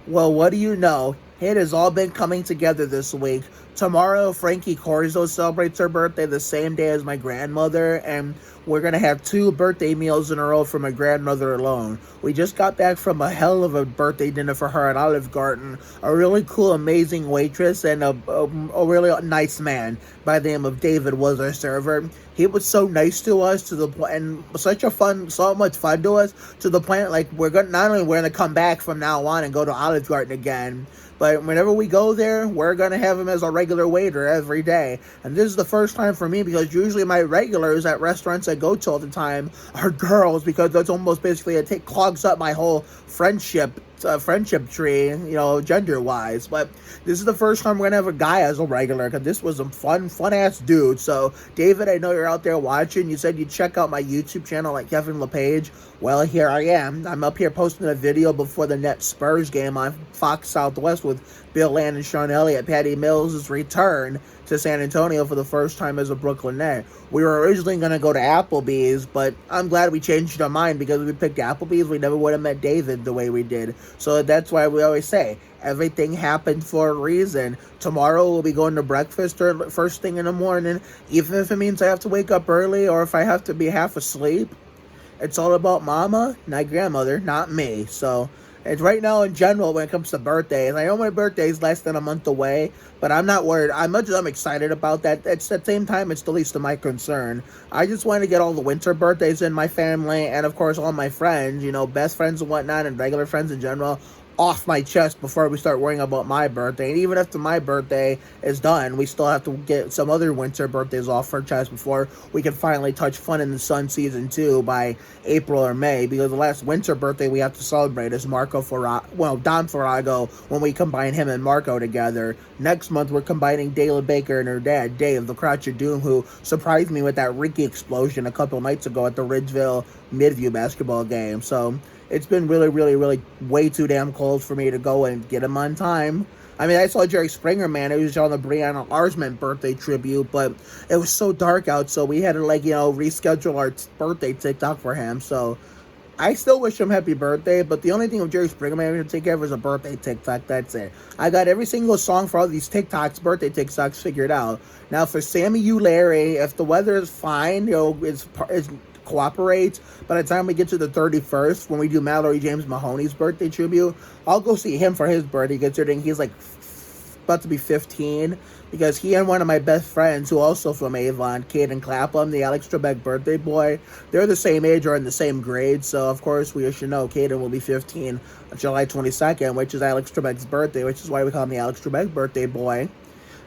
Well, what do you know? It has all been coming together this week. Tomorrow, Frankie Corzo celebrates her birthday the same day as my grandmother, and we're going to have two birthday meals in a row for my grandmother alone. We just got back from a hell of a birthday dinner for her at Olive Garden. A really cool, amazing waitress and a really nice man by the name of David was our server. He was so nice to us to the point, and so much fun to us to the point like we're gonna come back from now on and go to Olive Garden again. But whenever we go there, we're going to have him as a regular waiter every day. And this is the first time for me because usually my regulars at restaurants I go to all the time are girls because that's almost basically it clogs up my whole friendship tree, gender wise. But this is the first time we're going to have a guy as a regular because this was a fun ass dude. So, David, I know you're out there watching. You said you'd check out my YouTube channel like Kevin LePage. Well, here I am. I'm up here posting a video before the Nets Spurs game on Fox Southwest with Bill Land and Sean Elliott. Patty Mills' return to San Antonio for the first time as a Brooklyn Net. We were originally going to go to Applebee's, but I'm glad we changed our mind because if we picked Applebee's, we never would have met David the way we did. So that's why we always say, everything happened for a reason. Tomorrow we'll be going to breakfast or first thing in the morning, even if it means I have to wake up early or if I have to be half asleep. It's all about mama, not grandmother, not me. So it's right now in general when it comes to birthdays. I know my birthday is less than a month away, but I'm not worried. I'm excited about that. It's at the same time, it's the least of my concern. I just want to get all the winter birthdays in my family and, of course, all my friends, best friends and whatnot and regular friends in general, off my chest before we start worrying about my birthday. And even after my birthday is done, we still have to get some other winter birthdays off our chest before we can finally touch Fun in the Sun Season 2 by April or May, because the last winter birthday we have to celebrate is Don Farago, when we combine him and Marco together. Next month, we're combining Dayla Baker and her dad, Dave, the Crotch of Doom, who surprised me with that Ricky explosion a couple nights ago at the Ridgeville Midview basketball game. So it's been really, really, really way too damn cold for me to go and get him on time. I mean, I saw Jerry Springer, man. It was on the Brianna Arsman birthday tribute, but it was so dark out, so we had to, reschedule our birthday TikTok for him. So I still wish him happy birthday, but the only thing with Jerry Springer, man, I'm going to take care of is a birthday TikTok. That's it. I got every single song for all these birthday TikToks figured out. Now, for Sammy U. Larry, if the weather is fine, it's cooperates, by the time we get to the 31st, when we do Mallory James Mahoney's birthday tribute, I'll go see him for his birthday, considering he's about to be 15, because he and one of my best friends, who also from Avon, Caden Clapham, the Alex Trebek birthday boy, they're the same age or in the same grade, so of course we should know Caden will be 15 on July 22nd, which is Alex Trebek's birthday, which is why we call him the Alex Trebek birthday boy.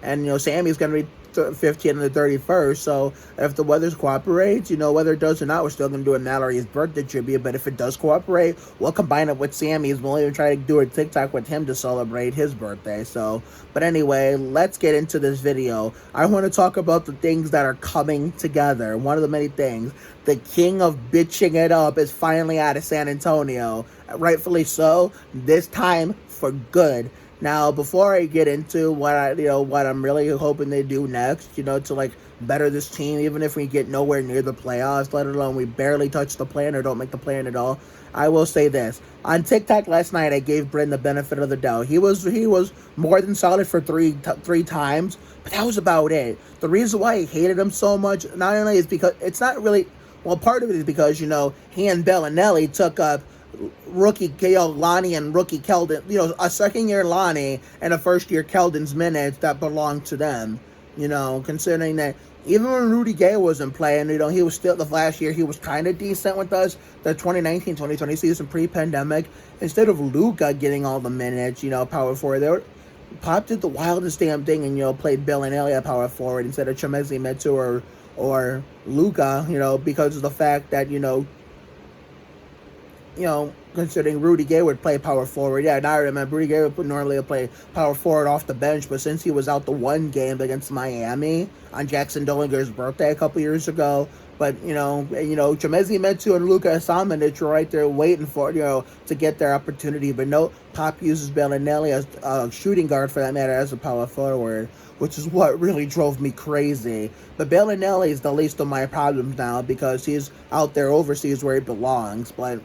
And, Sammy's going to be 15 and the 31st, so if the weather cooperates, whether it does or not, we're still going to do a Mallory's birthday tribute, but if it does cooperate, we'll combine it with Sammy's. We'll even try to do a TikTok with him to celebrate his birthday. So, but anyway, let's get into this video. I want to talk about the things that are coming together. One of the many things, the king of bitching it up is finally out of San Antonio, rightfully so, this time for good. Now, before I get into what I'm really hoping they do next, to better this team, even if we get nowhere near the playoffs, let alone we barely touch the plan or don't make the plan at all, I will say this. On TikTok last night, I gave Bryn the benefit of the doubt. He was more than solid for three times, but that was about it. The reason why I hated him so much, not only is because it's not really, well, part of it is because, he and Bellinelli took up rookie Lonnie and rookie Keldon, a second-year Lonnie and a first-year Keldon's minutes that belonged to them, considering that even when Rudy Gay wasn't playing, he was still, the last year he was kind of decent with us, the 2019-2020 season pre-pandemic, instead of Luka getting all the minutes, power forward, Pop did the wildest damn thing and, played Bellinelli at power forward instead of Chemezi Metu or Luka, because of the fact that, considering Rudy Gay would play power forward. Yeah, now I remember Rudy Gay would normally play power forward off the bench, but since he was out the one game against Miami on Jackson Dollinger's birthday a couple years ago, but, Chemezi Metu and Luka Samanic were right there waiting for, to get their opportunity, but no, Pop uses Bellinelli as a shooting guard, for that matter, as a power forward, which is what really drove me crazy. But Bellinelli is the least of my problems now because he's out there overseas where he belongs, but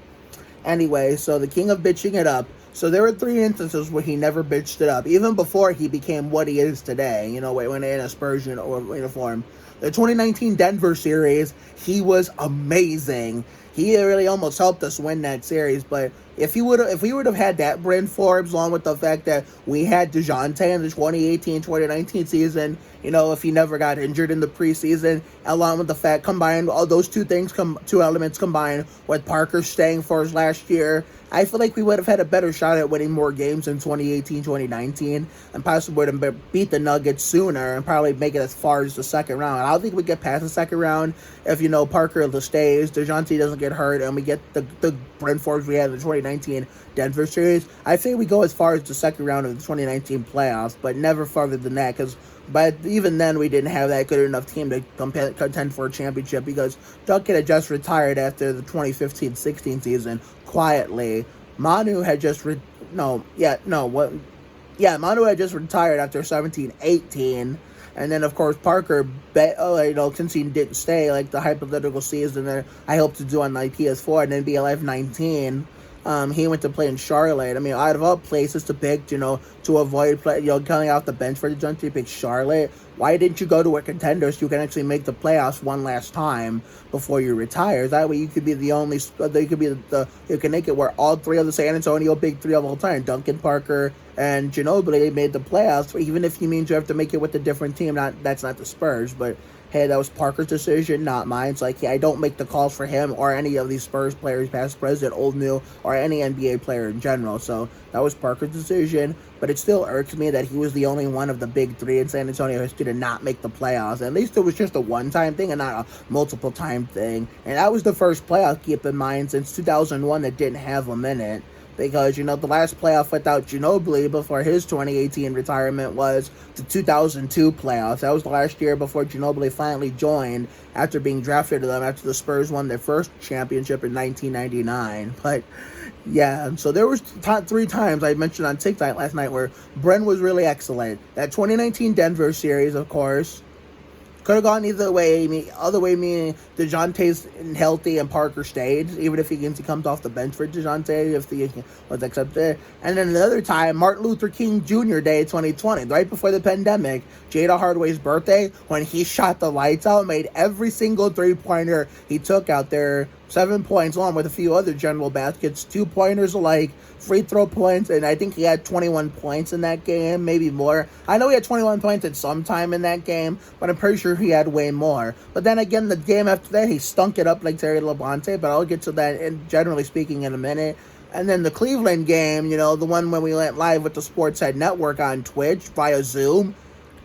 anyway, so the king of bitching it up So there were 3 instances where he never bitched it up, even before he became what he is today, when in a Spurs uniform. The 2019 Denver series, he was amazing. He really almost helped us win that series, but if we would have had that Bryn Forbes, along with the fact that we had DeJounte in the 2018-2019 season, if he never got injured in the preseason, along with the fact combined, all those two elements combined with Parker staying for us last year, I feel like we would have had a better shot at winning more games in 2018-2019 and possibly would have beat the Nuggets sooner and probably make it as far as the second round. I don't think we get past the second round if, Parker stays, DeJounte doesn't get hurt, and we get the Bryn Forbes we had in the 2019 Denver series. I think we go as far as the second round of the 2019 playoffs, but never farther than that, because even then we didn't have that good enough team to contend for a championship, because Jock had just retired after the 2015-16 season quietly. Manu had just Manu had just retired after 17-18. And then, of course, Parker, since he didn't stay, like the hypothetical season that I hope to do on my PS4 and then be alive 19, he went to play in Charlotte. I mean, out of all places to pick, to avoid coming off the bench for the Jones, you pick Charlotte. Why didn't you go to a contender so you can actually make the playoffs one last time before you retire? That way you could be the only, you can make it where all three of the San Antonio big three of all time, Duncan, Parker, and Ginobili, made the playoffs, even if you mean you have to make it with a different team. That's not the Spurs, but hey, that was Parker's decision, not mine. It's like, I don't make the calls for him or any of these Spurs players, past, present, old, new, or any NBA player in general. So that was Parker's decision, but it still irks me that he was the only one of the big three in San Antonio history to not make the playoffs. At least it was just a one-time thing and not a multiple-time thing. And that was the first playoff, keep in mind, since 2001 that didn't have him in it. Because, the last playoff without Ginobili before his 2018 retirement was the 2002 playoffs. That was the last year before Ginobili finally joined after being drafted to them after the Spurs won their first championship in 1999. But, yeah, so there was 3 times I mentioned on TikTok last night where Bryn was really excellent. That 2019 Denver series, of course. Could have gone either way, meaning DeJounte's healthy and Parker stayed, even if he comes off the bench for DeJounte, if he was accepted. And then another time, Martin Luther King Jr. Day 2020, right before the pandemic, Jada Hardaway's birthday, when he shot the lights out, made every single three-pointer he took out there, 7 points, along with a few other general baskets, 2-pointers alike, free throw points, and I think he had 21 points in that game, maybe more. I know he had 21 points at some time in that game, but I'm pretty sure he had way more. But then again, the game after that, he stunk it up like Terry Labonte, but I'll get to that, generally speaking, in a minute. And then the Cleveland game, the one when we went live with the Sportshead Network on Twitch via Zoom,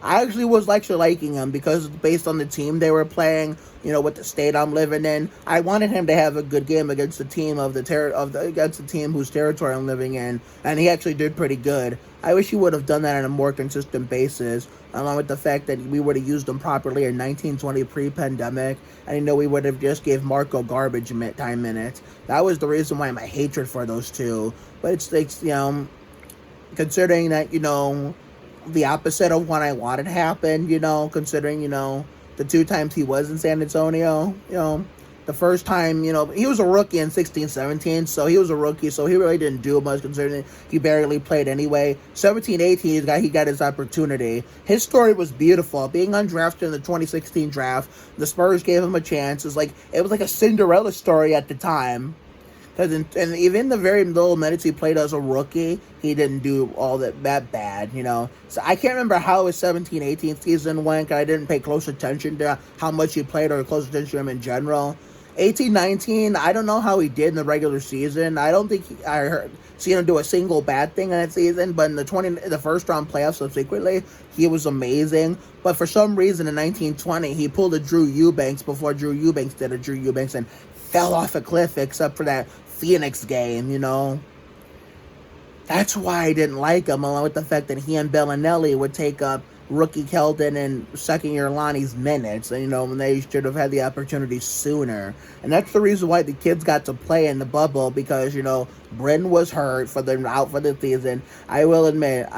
I actually was liking him because based on the team they were playing, with the state I'm living in, I wanted him to have a good game against the team against the team whose territory I'm living in, and he actually did pretty good. I wish he would have done that on a more consistent basis, along with the fact that we would have used him properly in 1920 pre-pandemic, and we would have just gave Marco garbage time minutes. That was the reason why my hatred for those two. But it's considering that the opposite of what I wanted happened, considering, the 2 times he was in San Antonio, the first time, he was a rookie in 16-17, so he was a rookie, so he really didn't do much considering he barely played anyway. 17-18, he got his opportunity. His story was beautiful. Being undrafted in the 2016 draft, the Spurs gave him a chance. It was like a Cinderella story at the time. And even the very little minutes he played as a rookie, he didn't do all that bad, So I can't remember how his 17-18 season went. I didn't pay close attention to how much he played or close attention to him in general. 18-19, I don't know how he did in the regular season. I don't think I seen him do a single bad thing in that season, but in the first round playoffs subsequently, he was amazing. But for some reason in 1920, he pulled a Drew Eubanks before Drew Eubanks did a Drew Eubanks and fell off a cliff except for that Phoenix game, That's why I didn't like him, along with the fact that he and Bellinelli would take up rookie Keldon and second-year Lonnie's minutes, when they should have had the opportunity sooner. And that's the reason why the kids got to play in the bubble, because, Bryn was hurt out for the season. I will admit,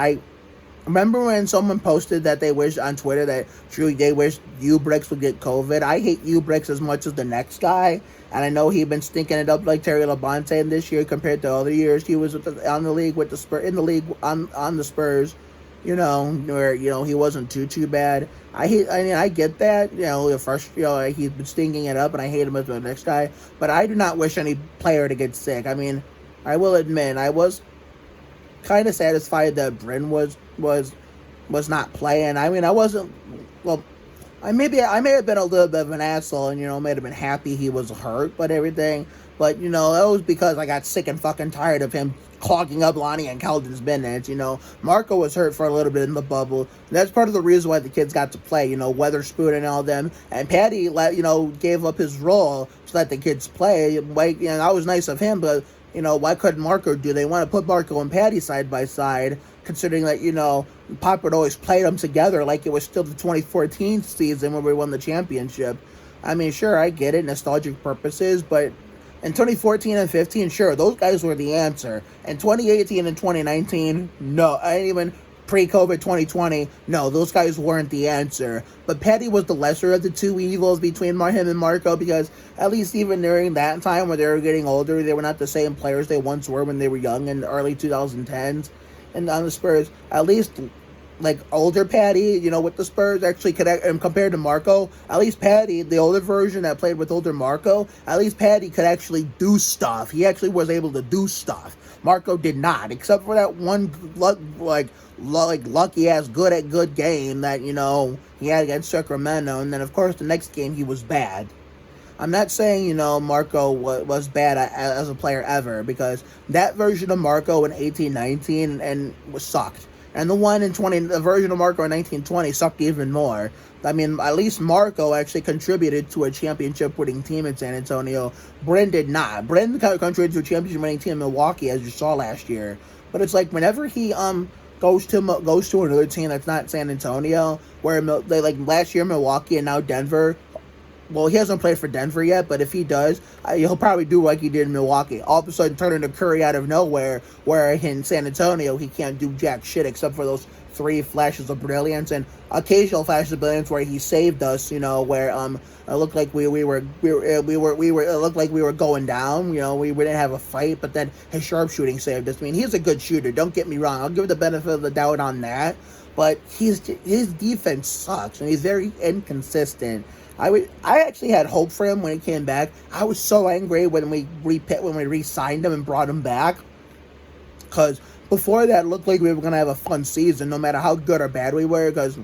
Remember when someone posted that they wished on Twitter that they wished Eubricks would get COVID? I hate Eubricks as much as the next guy, and I know he's been stinking it up like Terry Labonte in this year compared to other years he was on the league with the Spurs in the league on the Spurs. Where he wasn't too bad. I get that. The first he's been stinking it up, and I hate him as the next guy. But I do not wish any player to get sick. I mean, I will admit I was kind of satisfied that Bryn was not playing. I mean, I wasn't. Well, I may have been a little bit of an asshole, and may have been happy he was hurt, but everything. But that was because I got sick and fucking tired of him clogging up Lonnie and Keldon's minutes. Marco was hurt for a little bit in the bubble. And that's part of the reason why the kids got to play. Weatherspoon and all them, and Patty gave up his role to let the kids play. That was nice of him, but why couldn't Marco do? They want to put Marco and Patty side by side, considering that Pop would always play them together like it was still the 2014 season when we won the championship. I mean, sure, I get it, nostalgic purposes, but in 2014 and 15, sure, those guys were the answer. In 2018 and 2019, no. And even pre-COVID 2020, no, those guys weren't the answer. But Patty was the lesser of the two evils between him and Marco, because at least even during that time when they were getting older, they were not the same players they once were when they were young in the early 2010s. And on the Spurs, at least older Patty, with the Spurs actually connect, and compared to Marco, at least Patty, the older version that played with older Marco, at least Patty could actually do stuff. He actually was able to do stuff. Marco did not, except for that one lucky ass good game that he had against Sacramento, and then of course the next game he was bad. I'm not saying Marco was bad as a player ever, because that version of Marco in 18-19 and was sucked. And the version of Marco in 1920 sucked even more. I mean, at least Marco actually contributed to a championship-winning team in San Antonio. Bryn did not. Bryn contributed to a championship-winning team in Milwaukee, as you saw last year. But it's like whenever he goes to another team that's not San Antonio, where last year Milwaukee and now Denver. Well, he hasn't played for Denver yet, but if he does, he'll probably do like he did in Milwaukee. All of a sudden turn into Curry out of nowhere, where in San Antonio, he can't do jack shit except for those 3 flashes of brilliance and occasional flashes of brilliance where he saved us, where it looked like we were it looked like we were going down, we didn't have a fight, but then his sharpshooting saved us. I mean, he's a good shooter, don't get me wrong. I'll give the benefit of the doubt on that, but his defense sucks, and he's very inconsistent. I actually had hope for him when he came back. I was so angry when we re-signed him and brought him back, because before that, it looked like we were going to have a fun season, no matter how good or bad we were, because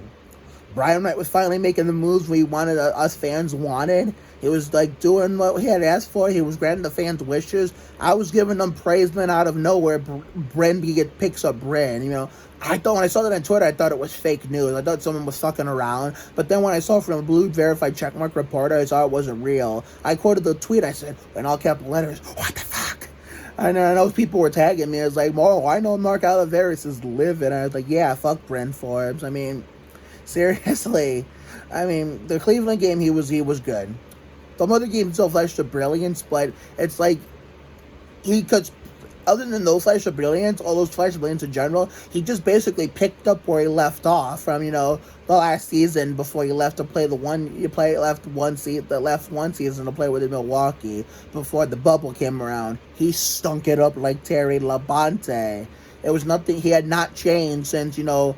Brian Wright was finally making the moves us fans wanted. He was doing what he had asked for. He was granting the fans' wishes. I was giving them praise, then out of nowhere, Bryn picks up Bryn. I thought when I saw that on Twitter, I thought it was fake news. I thought someone was fucking around. But then when I saw it from a blue verified checkmark reporter, I saw it wasn't real. I quoted the tweet. I said, in all capital letters, "What the fuck?" And I know people were tagging me. I was like, "Oh, I know Mark Oliveris is livid." I was like, "Yeah, fuck Bryn Forbes." I mean, seriously. I mean, the Cleveland game, he was good. The other game still flashed of brilliance, but it's like he could. Other than those flashes of brilliance, all those flashes of brilliance in general, he just basically picked up where he left off from, the last season before he left to play left one season to play with Milwaukee before the bubble came around. He stunk it up like Terry Labonte. It was nothing. He had not changed since the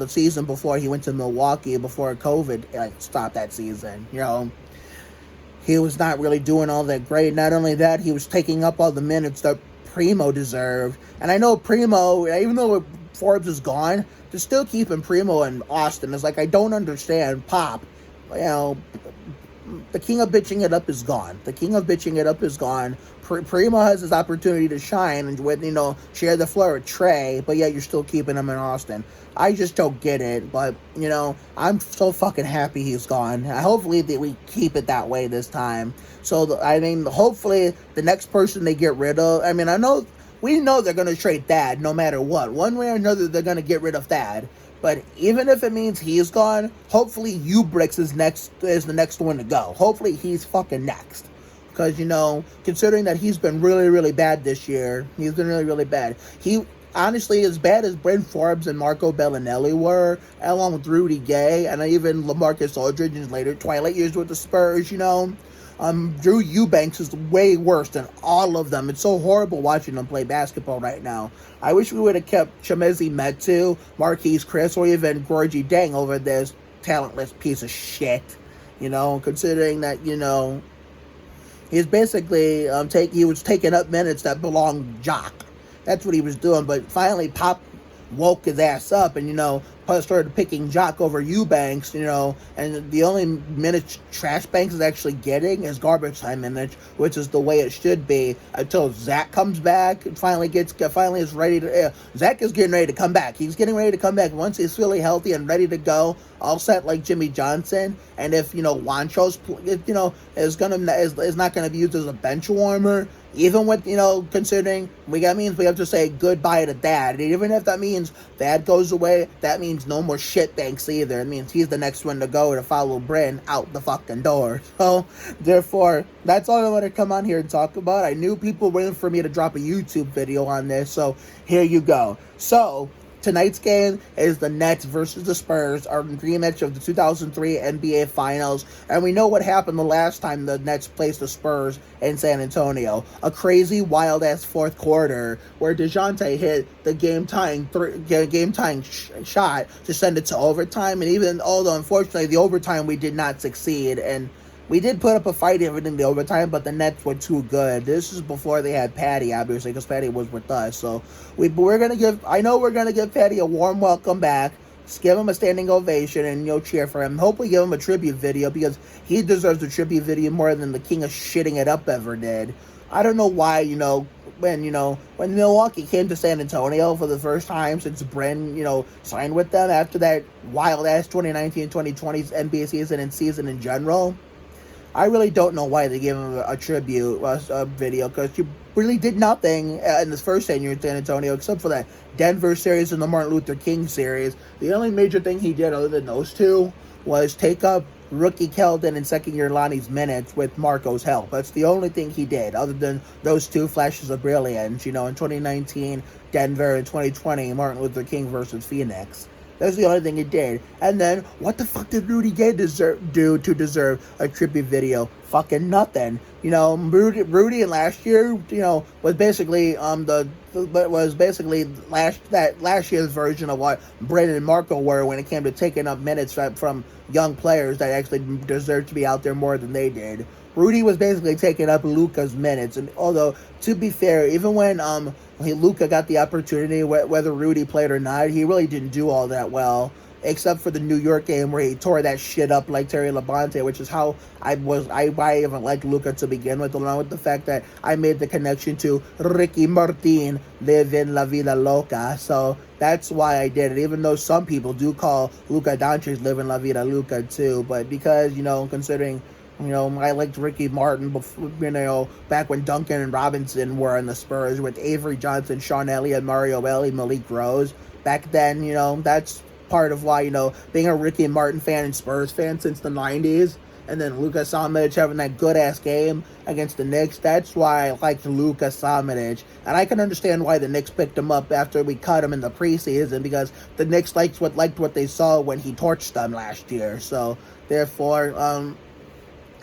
season before he went to Milwaukee before COVID stopped that season. He was not really doing all that great. Not only that, he was taking up all the minutes that Primo deserved. And I know Primo, even though Forbes is gone, they're still keeping Primo in Austin. It's like, I don't understand. Pop, the king of bitching it up is gone. Primo has his opportunity to shine and share the floor with Trey, but yet you're still keeping him in Austin. I just don't get it, but I'm so fucking happy he's gone. Hopefully we keep it that way this time. So hopefully the next person they get rid of. I mean, we know they're gonna trade Thad no matter what. One way or another, they're gonna get rid of Thad. But even if it means he's gone, hopefully Eubricks is the next one to go. Hopefully he's fucking next. Because, considering that he's been really, really bad this year, he's been really, really bad. honestly, as bad as Bryn Forbes and Marco Bellinelli were, along with Rudy Gay, and even LaMarcus Aldridge in his later twilight years with the Spurs, Drew Eubanks is way worse than all of them. It's so horrible watching them play basketball right now. I wish we would have kept Chemezi Metu, Marquise Chris, or even Gorgie Dang over this talentless piece of shit. Considering that, he's basically he was taking up minutes that belonged Jock. That's what he was doing. But finally, Pop woke his ass up and, started picking Jock over Eubanks, and the only minutes Trash Banks is actually getting is garbage time minutes, which is the way it should be until Zach comes back and finally is ready to. Zach is getting ready to come back. He's getting ready to come back once he's fully healthy and ready to go, all set like Jimmy Johnson. And if Juancho's is not gonna be used as a bench warmer. Even with, considering that means we have to say goodbye to Dad. And even if that means Dad goes away, that means no more shit banks either. It means he's the next one to go to follow Bryn out the fucking door. So, therefore, that's all I want to come on here and talk about. I knew people were waiting for me to drop a YouTube video on this, so here you go. So, tonight's game is the Nets versus the Spurs, our rematch of the 2003 NBA Finals. And we know what happened the last time the Nets placed the Spurs in San Antonio. A crazy, wild-ass fourth quarter where DeJounte hit the game-tying shot to send it to overtime. And even although, unfortunately, the overtime we did not succeed. And we did put up a fight even in the overtime, but the Nets were too good. This is before they had Patty, obviously, because Patty was with us. So we're gonna give Patty a warm welcome back. Just give him a standing ovation and cheer for him. Hopefully give him a tribute video because he deserves a tribute video more than the king of shitting it up ever did. I don't know why, when Milwaukee came to San Antonio for the first time since Bryn, signed with them after that wild ass 2019-2020 NBA season and season in general. I really don't know why they gave him a tribute video, because he really did nothing in his first tenure in San Antonio except for that Denver series and the Martin Luther King series. The only major thing he did other than those two was take up rookie Keldon and second-year Lonnie's minutes with Marco's help. That's the only thing he did other than those two flashes of brilliance, in 2019 Denver and 2020 Martin Luther King versus Phoenix. That's the only thing he did. And then, what the fuck did Rudy Gay do to deserve a tribute video? Fucking nothing. Rudy in last year, was basically last year's version of what Bryn and Marco were when it came to taking up minutes from young players that actually deserved to be out there more than they did. Rudy was basically taking up Luka's minutes, and although, to be fair, even when Luka got the opportunity, whether Rudy played or not, he really didn't do all that well, except for the New York game where he tore that shit up like Terry Labonte, which is how I even liked Luka to begin with, along with the fact that I made the connection to Ricky Martin, living la vida loca, so that's why I did it, even though some people do call Luka Doncic living la vida loca too, but because, considering I liked Ricky Martin before, back when Duncan and Robinson were in the Spurs with Avery Johnson, Sean Elliott, Mario Ellie, Malik Rose. Back then, that's part of why, being a Ricky Martin fan and Spurs fan since the 90s, and then Luka Samanic having that good-ass game against the Knicks, that's why I liked Luka Samanic. And I can understand why the Knicks picked him up after we cut him in the preseason, because the Knicks liked what they saw when he torched them last year. So, therefore,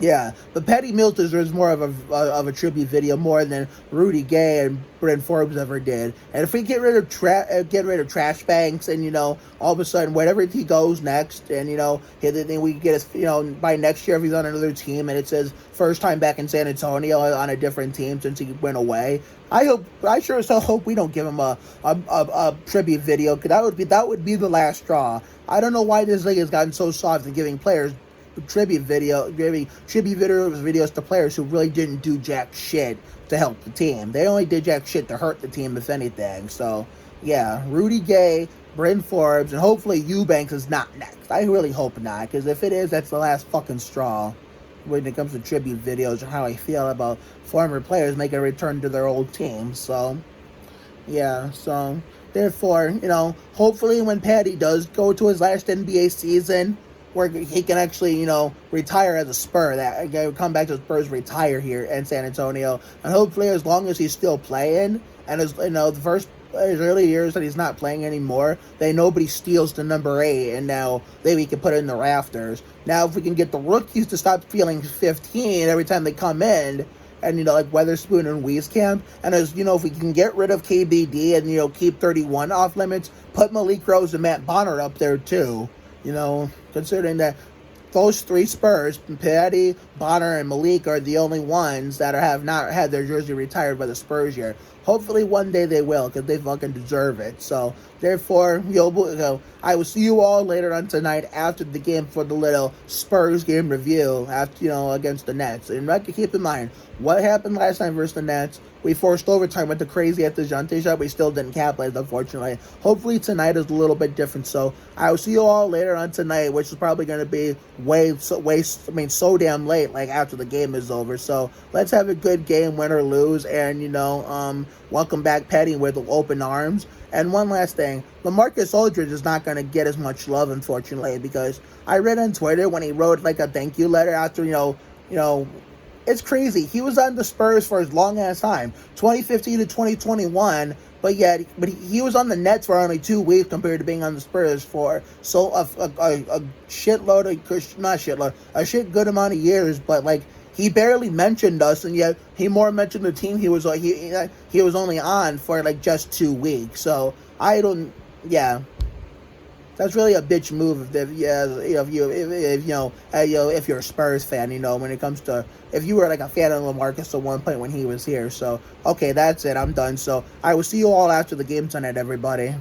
yeah, but Patty Mills deserves more of a tribute video more than Rudy Gay and Bryn Forbes ever did. And if we get rid of Trash Banks and all of a sudden wherever he goes next, and then we get his by next year if he's on another team and it says first time back in San Antonio on a different team since he went away. I sure as hell hope we don't give him a tribute video, because that would be the last straw. I don't know why this league has gotten so soft in giving players tribute videos to players who really didn't do jack shit to help the team. They only did jack shit to hurt the team, if anything. So, yeah, Rudy Gay, Bryn Forbes, and hopefully Eubanks is not next. I really hope not, because if it is, that's the last fucking straw when it comes to tribute videos or how I feel about former players making a return to their old teams. So, yeah, so, therefore, hopefully when Patty does go to his last NBA season, where he can actually, retire as a Spur, that come back to the Spurs, retire here in San Antonio, and hopefully as long as he's still playing, and as the first his early years that he's not playing anymore, that nobody steals the number 8, and now maybe we can put it in the rafters. Now, if we can get the rookies to stop feeling 15 every time they come in, and, like Weatherspoon and Wieskamp, and as, if we can get rid of KBD and, keep 31 off limits, put Malik Rose and Matt Bonner up there too, considering that those 3 Spurs, Patty, Bonner, and Malik, are the only ones that have not had their jersey retired by the Spurs yet. Hopefully one day they will, because they fucking deserve it. So, therefore, I will see you all later on tonight after the game for the little Spurs game review after, against the Nets. And keep in mind, what happened last time versus the Nets? We forced overtime with the crazy at the Dejounte shot. We still didn't capitalize, unfortunately. Hopefully tonight is a little bit different. So I will see you all later on tonight, which is probably going to be so damn late, like after the game is over. So let's have a good game, win or lose, and welcome back Petty with open arms. And one last thing, LaMarcus Aldridge is not going to get as much love, unfortunately, because I read on Twitter when he wrote like a thank you letter after it's crazy. He was on the Spurs for as long as time, 2015 to 2021, but he was on the Nets for only 2 weeks compared to being on the Spurs for a shit good amount of years. But like, he barely mentioned us, and yet he more mentioned the team he was he was only on for like just 2 weeks. So that's really a bitch move if you're a Spurs fan, when it comes to, if you were like a fan of LaMarcus at one point when he was here. So, okay, that's it. I'm done. So, I will see you all after the game tonight, everybody.